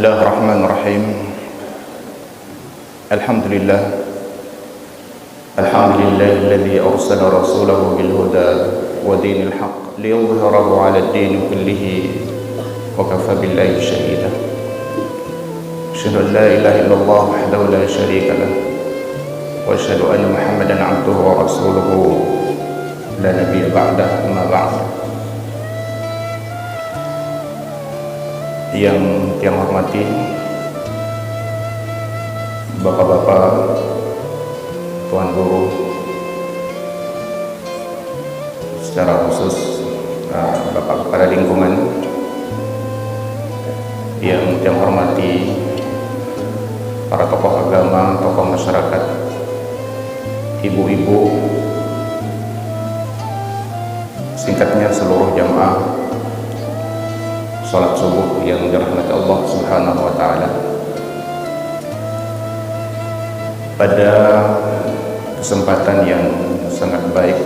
Bismillahirrahmanirrahim. Alhamdulillahilladzi arsala rasulahu bil huda wa dinil haqq liyudhhirahu 'ala ad-din kullihi wa kafa billahi shahida. Asyhadu an la ilaha illallah wahdahu la syarika lah wa asyhadu anna Muhammadan 'abduhu wa rasuluhu la nabiyya ba'dah, amma ba'd. Yang hormati bapak-bapak, tuan guru, secara khusus bapak kepala lingkungan, yang hormati para tokoh agama, tokoh masyarakat, ibu-ibu, singkatnya seluruh jamaah salat subuh yang dirahmati Allah Subhanahu wa taala. Pada kesempatan yang sangat baik,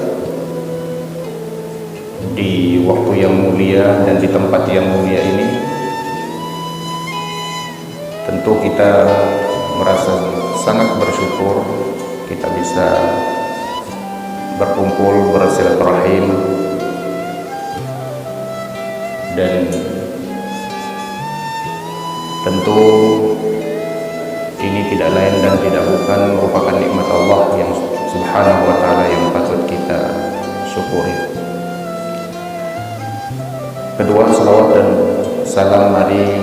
di waktu yang mulia dan di tempat yang mulia ini, tentu kita merasa sangat bersyukur kita bisa berkumpul, bersilaturahim, dan tentu ini tidak lain dan tidak bukan merupakan nikmat Allah yang Subhanahu wa ta'ala yang patut kita syukuri. Kedua, salawat dan salam mari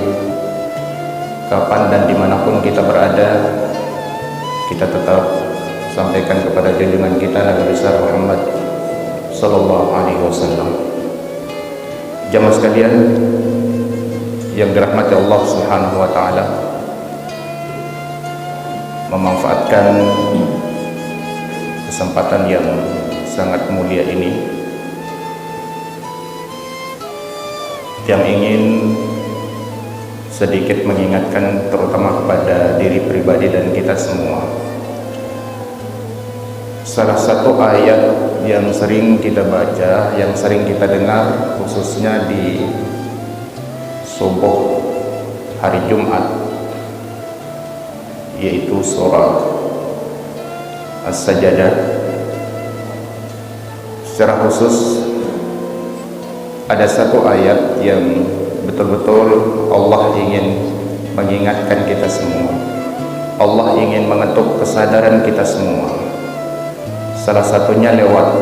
kapan dan dimanapun kita berada, kita tetap sampaikan kepada junjungan kita Nabi besar Muhammad sallallahu alaihi wasallam. Jamaah sekalian yang dirahmati Allah Subhanahu wa taala, memanfaatkan kesempatan yang sangat mulia ini yang ingin sedikit mengingatkan terutama kepada diri pribadi dan kita semua. Salah satu ayat yang sering kita baca, yang sering kita dengar, khususnya di subuh hari Jumat, yaitu surah As-Sajdah. Secara khusus ada satu ayat yang betul-betul Allah ingin mengingatkan kita semua. Allah ingin mengetuk kesadaran kita semua. Salah satunya lewat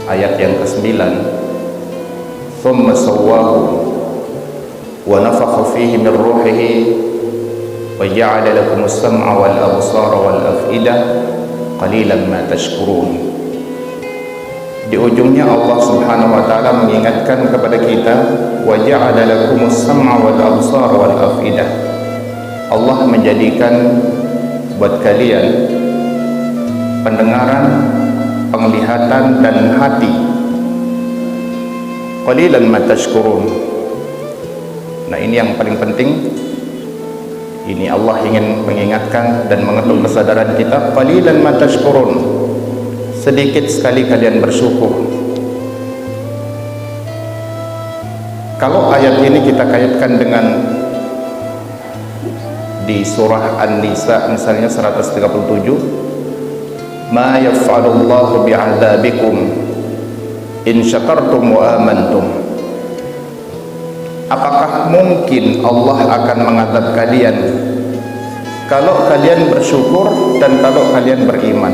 ayat yang ke-9, "Tsumma sawwahu wa nafakha fihi min ruhihi wa ja'ala lakumus sam'a wal absara wal af'idah qalilan ma tashkurun." Di ujungnya Allah Subhanahu wa taala mengingatkan kepada kita, wa ja'ala lakumus sam'a wal absara wal af'idah. Allah menjadikan buat kalian pendengaran, penglihatan dan hati. Qalilan ma tashkurun. Nah, ini yang paling penting. Ini Allah ingin mengingatkan dan mengetuk kesadaran kita. Qalilan ma tashkurun. Sedikit sekali kalian bersyukur. Kalau ayat ini kita kaitkan dengan di surah An-Nisa misalnya 137, ma yaf'alullahu bi'adzabikum in syakartum wa amantum. Apakah mungkin Allah akan mengadab kalian kalau kalian bersyukur dan kalau kalian beriman?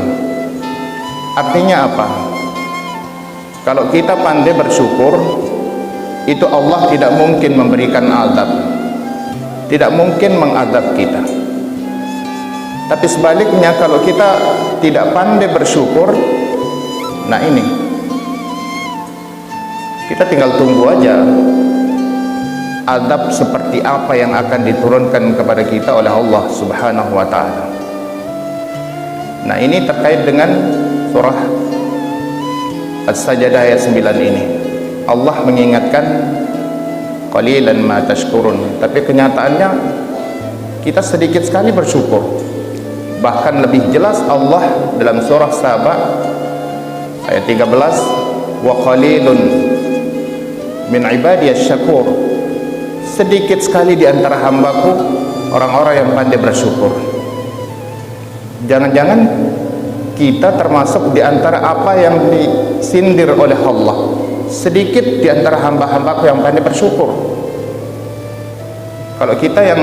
Artinya apa? Kalau kita pandai bersyukur, itu Allah tidak mungkin memberikan azab, tidak mungkin mengadab kita. Tapi sebaliknya, kalau kita tidak pandai bersyukur, nah ini kita tinggal tunggu aja adab seperti apa yang akan diturunkan kepada kita oleh Allah Subhanahu wa ta'ala. Nah, ini terkait dengan surah As-Sajdah ayat 9 ini. Allah mengingatkan qalilan ma tashkurun, tapi kenyataannya kita sedikit sekali bersyukur. Bahkan lebih jelas Allah dalam surah Saba ayat 13, wa qalilun min ibadiyasy syakur. sedikit sekali di antara hambaku orang-orang yang pandai bersyukur. Jangan-jangan kita termasuk di antara apa yang disindir oleh Allah, sedikit di antara hamba-hambaku yang pandai bersyukur. Kalau kita yang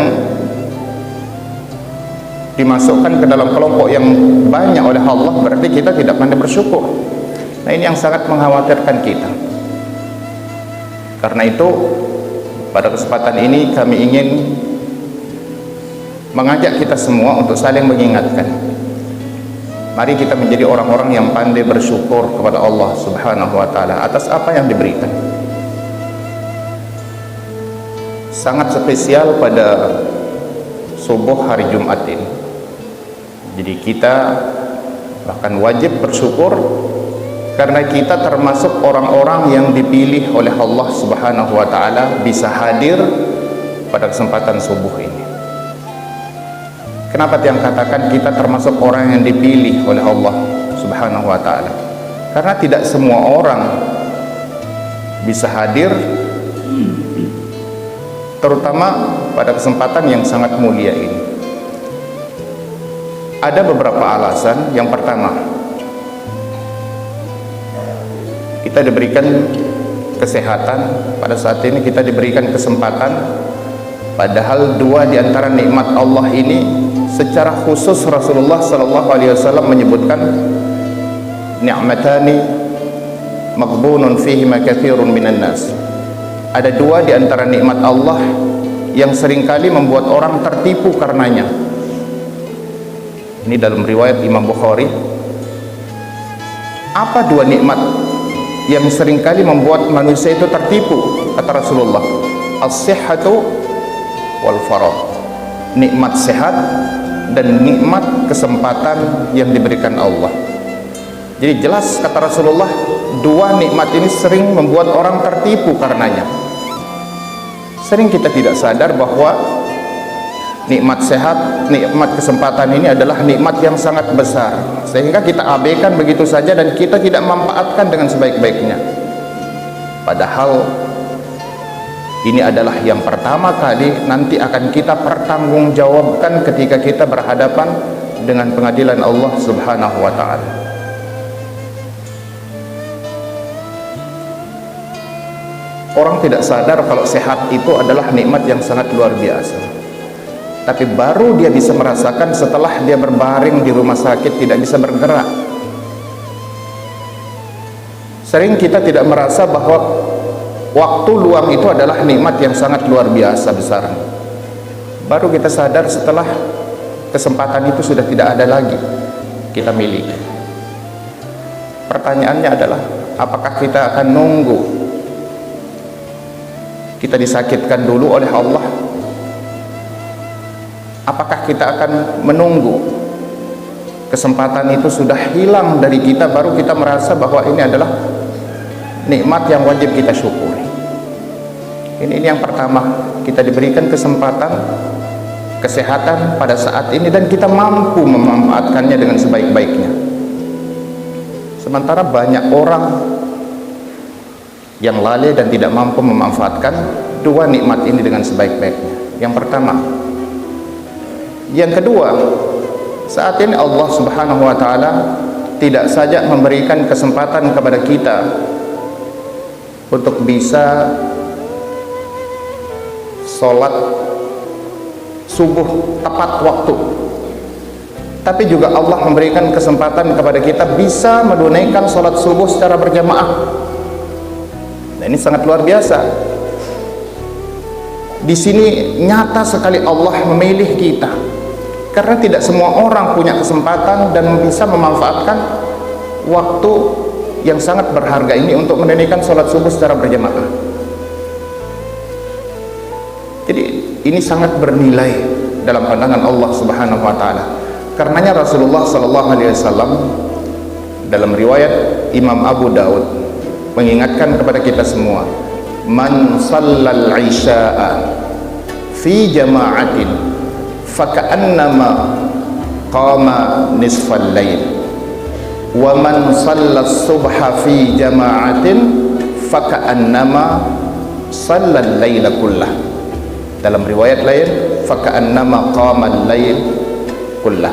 dimasukkan ke dalam kelompok yang banyak oleh Allah, berarti kita tidak pandai bersyukur. Nah, ini yang sangat mengkhawatirkan kita. Karena itu pada kesempatan ini kami ingin mengajak kita semua untuk saling mengingatkan. Mari kita menjadi orang-orang yang pandai bersyukur kepada Allah Subhanahu wa taala atas apa yang diberikan. Sangat spesial pada subuh hari Jumat ini. Jadi kita bahkan wajib bersyukur karena kita termasuk orang-orang yang dipilih oleh Allah Subhanahu wa taala bisa hadir pada kesempatan subuh ini. Kenapa yang katakan kita termasuk orang yang dipilih oleh Allah Subhanahu wa taala? Karena tidak semua orang bisa hadir, terutama pada kesempatan yang sangat mulia ini. Ada beberapa alasan. Yang pertama, kita diberikan kesehatan. Pada saat ini kita diberikan kesempatan, padahal dua di antara nikmat Allah ini secara khusus Rasulullah sallallahu alaihi wasallam menyebutkan ni'matani maghbunun fihima katsirun minan nas. Ada dua di antara nikmat Allah yang seringkali membuat orang tertipu karenanya. Ini dalam riwayat Imam Bukhari. Apa dua nikmat yang seringkali membuat manusia itu tertipu? Kata Rasulullah, as-sihhatu wal faragh. Nikmat sehat dan nikmat kesempatan yang diberikan Allah. Jadi jelas kata Rasulullah, dua nikmat ini sering membuat orang tertipu karenanya. Sering kita tidak sadar bahwa nikmat sehat, nikmat kesempatan ini adalah nikmat yang sangat besar, sehingga kita abaikan begitu saja dan kita tidak memanfaatkan dengan sebaik-baiknya. Padahal ini adalah yang pertama kali nanti akan kita pertanggungjawabkan ketika kita berhadapan dengan pengadilan Allah Subhanahu wa taala. Orang tidak sadar kalau sehat itu adalah nikmat yang sangat luar biasa. Tapi baru dia bisa merasakan setelah dia berbaring di rumah sakit tidak bisa bergerak. Sering kita tidak merasa bahwa waktu luang itu adalah nikmat yang sangat luar biasa besar. Baru kita sadar setelah kesempatan itu sudah tidak ada lagi kita miliki. Pertanyaannya adalah, apakah kita akan nunggu kita disakitkan dulu oleh Allah? Apakah kita akan menunggu kesempatan itu sudah hilang dari kita baru kita merasa bahwa ini adalah nikmat yang wajib kita syukuri? Ini yang pertama, kita diberikan kesempatan kesehatan pada saat ini dan kita mampu memanfaatkannya dengan sebaik-baiknya. Sementara banyak orang yang lalai dan tidak mampu memanfaatkan dua nikmat ini dengan sebaik-baiknya. Yang pertama. Yang kedua, saat ini Allah Subhanahu wa taala tidak saja memberikan kesempatan kepada kita untuk bisa sholat subuh tepat waktu, tapi juga Allah memberikan kesempatan kepada kita bisa menunaikan sholat subuh secara berjamaah. Nah, ini sangat luar biasa. Di sini nyata sekali Allah memilih kita, karena tidak semua orang punya kesempatan dan bisa memanfaatkan waktu yang sangat berharga ini untuk menunaikan sholat subuh secara berjamaah. Jadi ini sangat bernilai dalam pandangan Allah Subhanahu wa taala. Karenanya Rasulullah sallallahu alaihi wasallam dalam riwayat Imam Abu Daud mengingatkan kepada kita semua, man shallal isya'a fi jama'atin faka'annama qama nisfal lail wa man shallas subha fi jama'atin faka'annama shallal laila kullah. Dalam riwayat lain, faka'annama qamal lail kullah.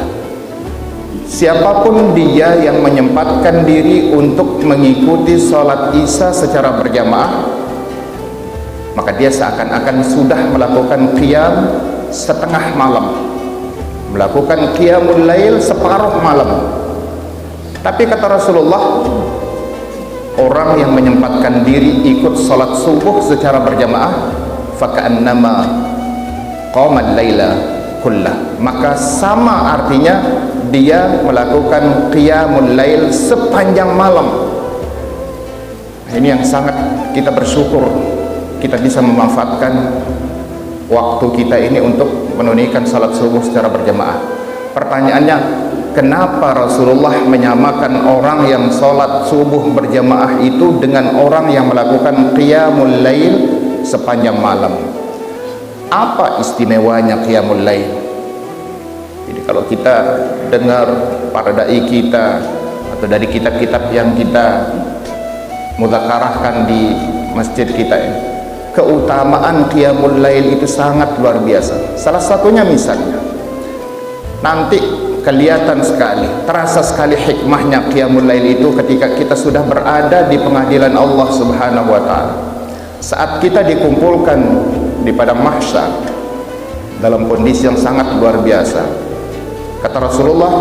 Siapapun dia yang menyempatkan diri untuk mengikuti sholat isya secara berjamaah, maka dia seakan-akan sudah melakukan qiyam setengah malam, melakukan qiyamul lail separuh malam. Tapi kata Rasulullah, orang yang menyempatkan diri ikut sholat subuh secara berjamaah, faka'annama qamal laila kullah, maka sama artinya dia melakukan qiyamul lail sepanjang malam. Ini yang sangat kita bersyukur, kita bisa memanfaatkan waktu kita ini untuk menunaikan salat subuh secara berjamaah. Pertanyaannya, kenapa Rasulullah menyamakan orang yang salat subuh berjamaah itu dengan orang yang melakukan qiyamul lail sepanjang malam? Apa istimewanya qiyamul lail? Jadi kalau kita dengar para dai kita atau dari kitab-kitab yang kita mudzakarahkan di masjid kita ini, keutamaan qiyamul lail itu sangat luar biasa. Salah satunya misalnya, nanti kelihatan sekali, terasa sekali hikmahnya qiyamul lail itu ketika kita sudah berada di pengadilan Allah Subhanahu wa taala. Saat kita dikumpulkan di padang mahsyar dalam kondisi yang sangat luar biasa. Kata Rasulullah,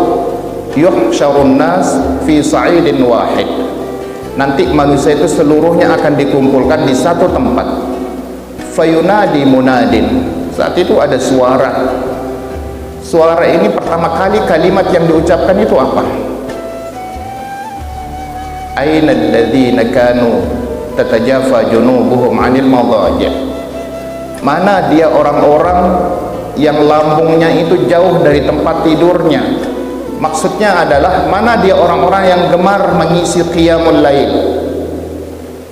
yuhsyarun nas fi sa'idin wahid. Nanti manusia itu seluruhnya akan dikumpulkan di satu tempat. Fayunadi munadin. Saat itu ada suara. Suara ini pertama kali kalimat yang diucapkan itu apa? Aina alladzina kanu tatajafa junubuhum 'anil madaji'. Mana dia orang-orang yang lambungnya itu jauh dari tempat tidurnya? Maksudnya adalah mana dia orang-orang yang gemar mengisi qiyamul lail.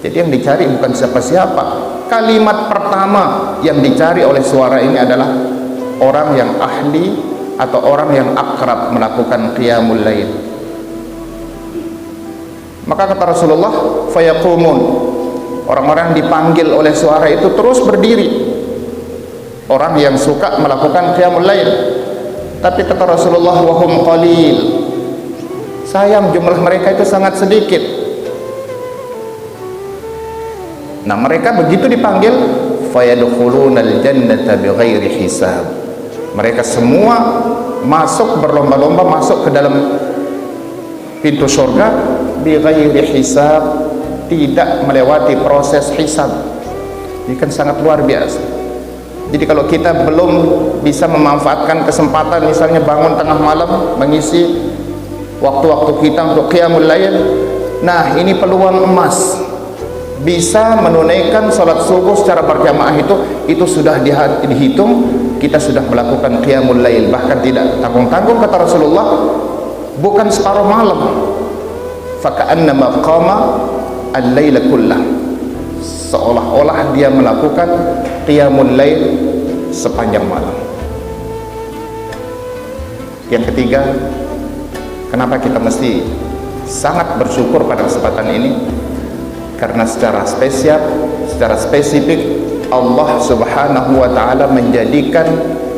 Jadi yang dicari bukan siapa-siapa. Kalimat pertama yang dicari oleh suara ini adalah orang yang ahli atau orang yang akrab melakukan qiyamul lail. Maka kata Rasulullah, fayaqumun, orang-orang dipanggil oleh suara itu terus berdiri, orang yang suka melakukan qiyamul lail. Tapi kata Rasulullah, wahum qalil, sayang jumlah mereka itu sangat sedikit. Nah, mereka begitu dipanggil, fayadkhulunal jannata bighairi hisab, mereka semua masuk berlomba-lomba masuk ke dalam pintu surga bighairi hisab, tidak melewati proses hisab. Ini kan sangat luar biasa. Jadi kalau kita belum bisa memanfaatkan kesempatan, misalnya bangun tengah malam mengisi waktu-waktu kita untuk qiyamul lail, nah ini peluang emas, bisa menunaikan salat subuh secara berjamaah itu sudah dihitung, kita sudah melakukan qiyamul lail, bahkan tidak tanggung-tanggung kata Rasulullah, bukan separuh malam, faka'annama qama al-laila kullah, seolah-olah dia melakukan qiyamul lail sepanjang malam. Yang ketiga, kenapa kita mesti sangat bersyukur pada kesempatan ini? Karena secara spesifik Allah Subhanahu wa taala menjadikan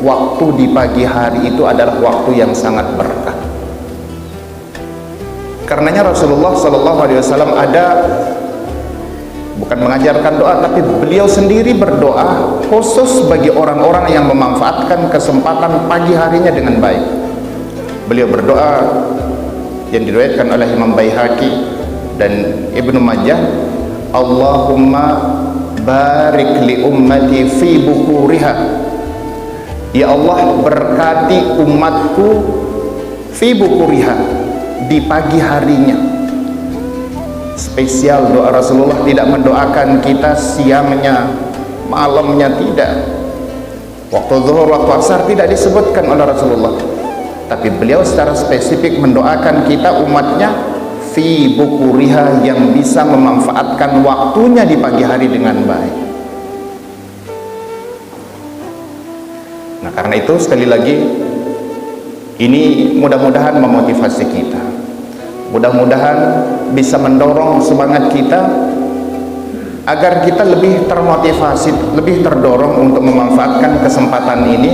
waktu di pagi hari itu adalah waktu yang sangat berkah. Karenanya Rasulullah sallallahu alaihi wasallam ada, bukan mengajarkan doa, tapi beliau sendiri berdoa khusus bagi orang-orang yang memanfaatkan kesempatan pagi harinya dengan baik. Beliau berdoa yang diriwayatkan oleh Imam Baihaqi dan Ibnu Majah, Allahumma barik li ummati fi bukuriha, ya Allah berkati umatku fi bukuriha, di pagi harinya. Spesial doa Rasulullah, tidak mendoakan kita siangnya, malamnya, tidak. Waktu zuhur, waktu asar tidak disebutkan oleh Rasulullah, tapi beliau secara spesifik mendoakan kita umatnya fi bukuriha, yang bisa memanfaatkan waktunya di pagi hari dengan baik. Nah, karena itu sekali lagi ini mudah-mudahan memotivasi kita, mudah-mudahan bisa mendorong semangat kita agar kita lebih termotivasi, lebih terdorong untuk memanfaatkan kesempatan ini.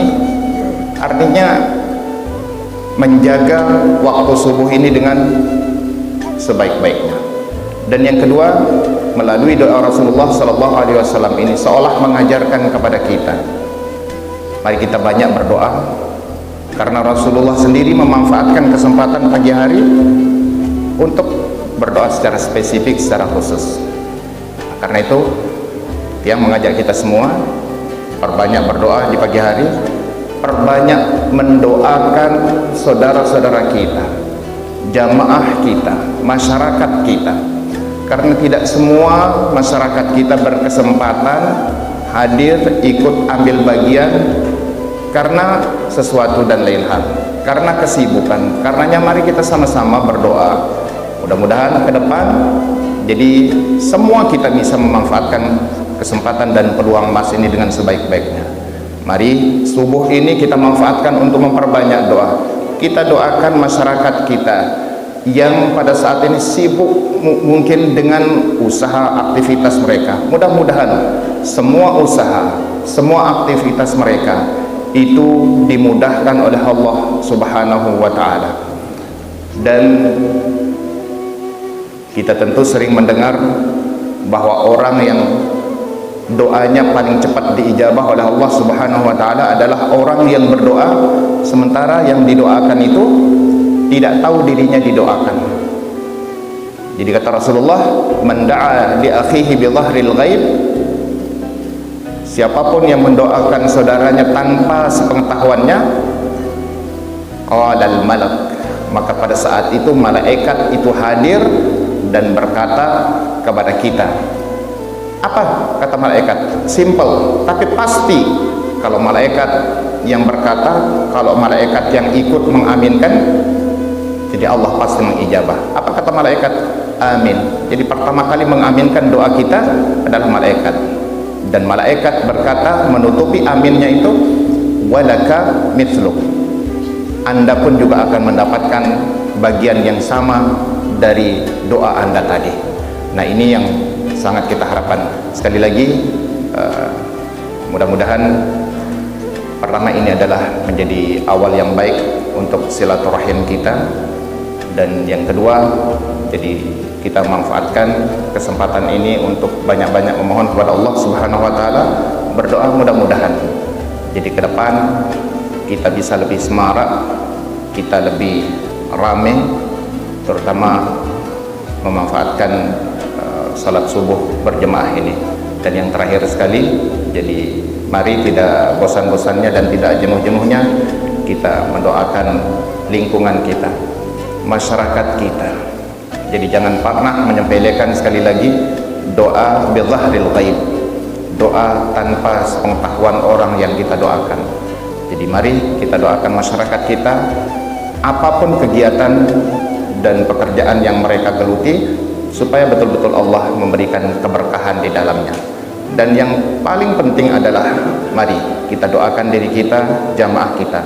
Artinya menjaga waktu subuh ini dengan sebaik-baiknya. Dan yang kedua, melalui doa Rasulullah SAW ini seolah mengajarkan kepada kita, mari kita banyak berdoa, karena Rasulullah sendiri memanfaatkan kesempatan pagi hari untuk berdoa secara spesifik, secara khusus. Karena itu dia mengajak kita semua perbanyak berdoa di pagi hari, perbanyak mendoakan saudara-saudara kita, jamaah kita, masyarakat kita, karena tidak semua masyarakat kita berkesempatan hadir ikut ambil bagian karena sesuatu dan lain hal, karena kesibukan. Karenanya mari kita sama-sama berdoa, mudah-mudahan ke depan jadi semua kita bisa memanfaatkan kesempatan dan peluang emas ini dengan sebaik-baiknya. Mari subuh ini kita manfaatkan untuk memperbanyak doa. Kita doakan masyarakat kita yang pada saat ini sibuk mungkin dengan usaha aktivitas mereka. Mudah-mudahan semua usaha, semua aktivitas mereka itu dimudahkan oleh Allah Subhanahu wa Ta'ala. Dan kita tentu sering mendengar bahwa orang yang doanya paling cepat diijabah oleh Allah Subhanahu wa Ta'ala adalah orang yang berdoa sementara yang didoakan itu tidak tahu dirinya didoakan. Jadi kata Rasulullah, man da'a li akhihi bi dhahril ghaib, siapapun yang mendoakan saudaranya tanpa sepengetahuannya, qala al malak, maka pada saat itu malaikat itu hadir dan berkata kepada kita. Apa kata malaikat? Simple tapi pasti. Kalau malaikat yang berkata, kalau malaikat yang ikut mengaminkan, jadi Allah pasti mengijabah. Apa kata malaikat? Amin. Jadi pertama kali mengaminkan doa kita adalah malaikat. Dan malaikat berkata menutupi aminnya itu, walaka mithluk, Anda pun juga akan mendapatkan bagian yang sama dari doa Anda tadi. Nah, ini yang sangat kita harapkan. Sekali lagi, mudah-mudahan pertama ini adalah menjadi awal yang baik untuk silaturahim kita, dan yang kedua, jadi kita manfaatkan kesempatan ini untuk banyak-banyak memohon kepada Allah Subhanahu wa Ta'ala, berdoa mudah-mudahan jadi ke depan kita bisa lebih semarak, kita lebih ramai, terutama memanfaatkan salat subuh berjemaah ini. Dan yang terakhir sekali, jadi mari tidak bosan-bosannya dan tidak jenuh-jenuhnya kita mendoakan lingkungan kita, masyarakat kita. Jadi jangan pernah menyepelekan, sekali lagi, doa bidzahril ghaib, doa tanpa sepengetahuan orang yang kita doakan. Jadi mari kita doakan masyarakat kita, apapun kegiatan dan pekerjaan yang mereka geluti, supaya betul-betul Allah memberikan keberkahan di dalamnya. Dan yang paling penting adalah mari kita doakan diri kita, jamaah kita.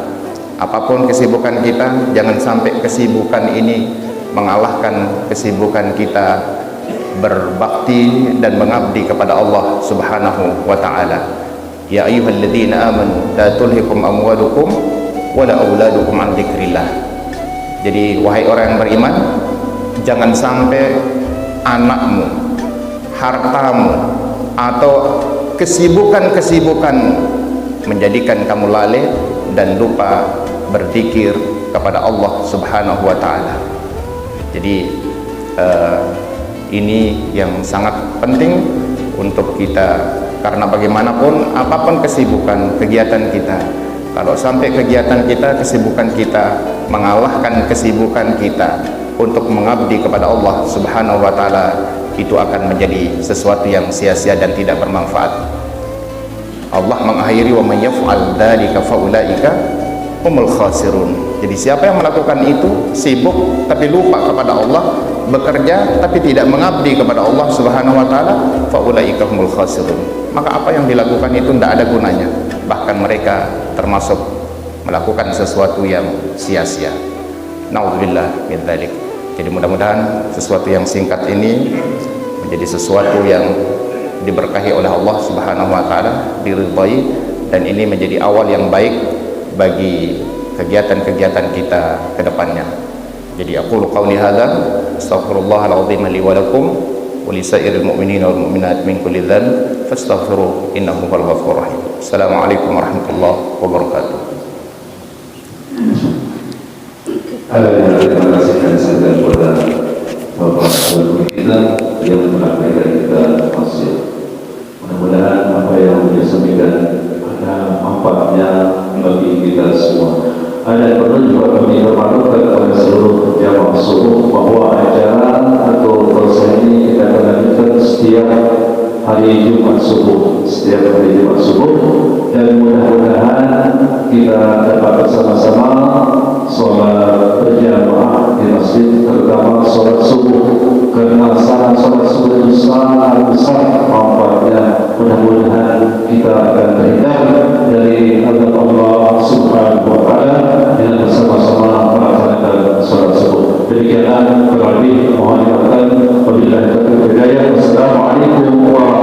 Apapun kesibukan kita, jangan sampai kesibukan ini mengalahkan kesibukan kita berbakti dan mengabdi kepada Allah Subhanahu wa Ta'ala. Ya ayyuhalladzina amanu la tulhikum amwalukum wala auladukum an dzikrillah. Jadi wahai orang yang beriman, jangan sampai anakmu, hartamu, atau kesibukan-kesibukan menjadikan kamu lalai dan lupa berzikir kepada Allah Subhanahu wa Ta'ala. Jadi ini yang sangat penting untuk kita, karena bagaimanapun apapun kesibukan kegiatan kita, kalau sampai kegiatan kita, kesibukan kita mengalahkan kesibukan kita untuk mengabdi kepada Allah Subhanahu wa Ta'ala, itu akan menjadi sesuatu yang sia-sia dan tidak bermanfaat. Allah mengakhiri, wa may yaf'al dzalika fa ulaika humul khasirun. Jadi siapa yang melakukan itu, sibuk tapi lupa kepada Allah, bekerja tapi tidak mengabdi kepada Allah Subhanahu wa Ta'ala, fa ulaika humul khasirun, maka apa yang dilakukan itu tidak ada gunanya, bahkan mereka termasuk melakukan sesuatu yang sia-sia. Nauzubillah min dzalik. Jadi mudah-mudahan sesuatu yang singkat ini menjadi sesuatu yang diberkahi oleh Allah Subhanahu wa taala, diridhai, dan ini menjadi awal yang baik bagi kegiatan-kegiatan kita ke depannya. Jadi aku qauli hadza astaghfirullahal azim li wa lakum wa lisairil mu'minina wal mu'minat min kulli dhanb fastaghfiruhu innahu huwal ghafurur rahim. Assalamualaikum warahmatullahi wabarakatuh. Terima kasih dan saya kepada Bapak Guru kita yang menyampaikan kita masih. Mudah-mudahan apa yang dia sampaikan ada manfaatnya bagi kita semua. Ada perlu juga kami bermaklumkan kepada seluruh jamaah subuh bahwa acara atau proses ini kita akan lanjutkan setiap hari Jumat subuh, dan mudah-mudahan kita dapat bersama-sama sholat berjamaah di masjid, terutama sholat subuh, karena sholat subuh itu sangat besar manfaatnya. Mudah-mudahan kita akan terhindar dari azab Allah Subhanahu wa taala dengan bersama-sama melaksanakan sholat subuh. Demikianlah kurang lebih mohon dimaafkan. Wabillahi taufiq wal hidayah. Wassalamualaikum warahmatullahi wabarakatuh.